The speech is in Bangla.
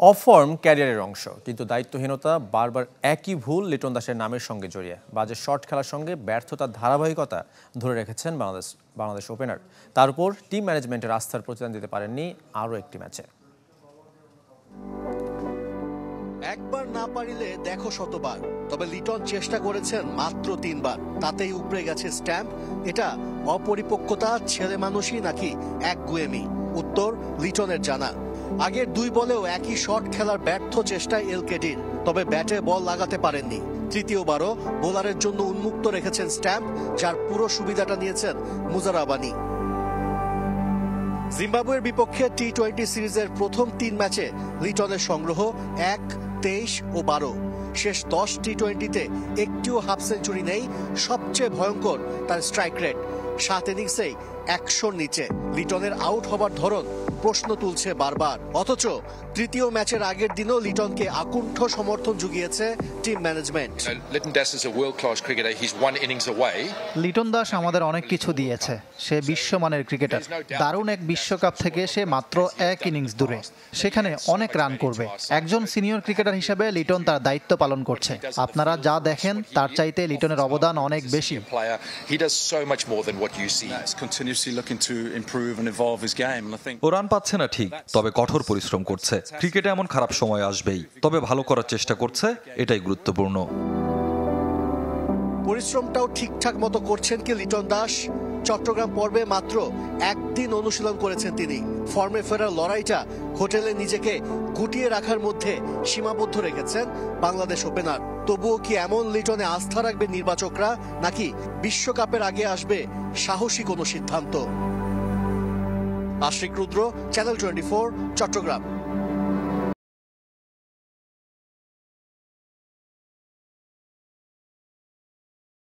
অফ ফর্ম ক্যারিয়ারের অংশ, কিন্তু দায়িত্বহীনতা বারবার একই ভুল লিটন দাসের নামের সঙ্গে জড়িয়ে বাজে শট খেলার সঙ্গে ব্যর্থতার ধারাবাহিকতা ধরে রেখেছেন বাংলাদেশ ওপেনার। তার উপর টিম ম্যানেজমেন্টের আস্থার প্রতিদান দিতে পারেননি আরও একটি ম্যাচে। একবার না পারিলে দেখো শতবার, তবে লিটন চেষ্টা করেছেন মাত্র 3 বার, তাতেই উপড়ে গেছে স্ট্যাম্প। এটা অপরিপক্কতা, ছেলে মানুষই নাকি একগুঁয়েমি? উত্তর লিটনের জানা। আগের 2 বলেও একই শট খেলার ব্যর্থ চেষ্টায় এলকেডির, তবে ব্যাটে বল লাগাতে পারেননি। তৃতীয়বারও বোলারের জন্য উন্মুক্ত রেখেছেন স্ট্যাম্প, যার পুরো সুবিধাটা নিয়েছেন মুজারাবানি। জিম্বাবুয়ের বিপক্ষে টি-20 সিরিজের প্রথম 3 ম্যাচে লিটনের সংগ্রহ 1, 23 ও 12। শেষ 10 টি-20তে একটিও হাফ সেঞ্চুরি নেই। সবচেয়ে ভয়ঙ্কর তার স্ট্রাইক রেট, 7 ইনিংসেই 100-র নিচে। লিটনের আউট হবার ধরন প্রশ্ন তুলছে বারবার, অথচ তৃতীয় ম্যাচের আগের দিনও লিটনকে আকুণ্ঠ সমর্থন জুগিয়েছে টিম ম্যানেজমেন্ট। লিটন দাস আমাদের অনেক কিছু দিয়েছে। সে বিশ্বমানের ক্রিকেটার। দারুণ এক বিশ্বকাপ থেকে সে মাত্র 1 ইনিংস দূরে, সেখানে অনেক রান করবে। একজন সিনিয়র ক্রিকেটার হিসেবে লিটন তার দায়িত্ব পালন করছে। আপনারা যা দেখেন তার চাইতে লিটনের অবদান অনেক বেশি। ও রান পাচ্ছে না ঠিক, তবে কঠোর পরিশ্রম করছে। ক্রিকেটে এমন খারাপ সময় আসবেই, তবে ভালো করার চেষ্টা করছে, এটাই গুরুত্বপূর্ণ। পরিশ্রমটাও ঠিকঠাক মতো করছেন কি লিটন দাস? চট্টগ্রাম পর্বে মাত্র 1 দিন অনুশীলন করেছেন তিনি। ফর্মে ফেরার লড়াইটা হোটেলে নিজেকে গুটিয়ে রাখার মধ্যে সীমাবদ্ধ রেখেছেন বাংলাদেশ ওপেনার। তবুও কি এমন লিটনে আস্থা রাখবে নির্বাচকরা, নাকি বিশ্বকাপের আগে আসবে সাহসী কোনো সিদ্ধান্ত? আশিক রুদ্র, চ্যানেল 24, চট্টগ্রাম।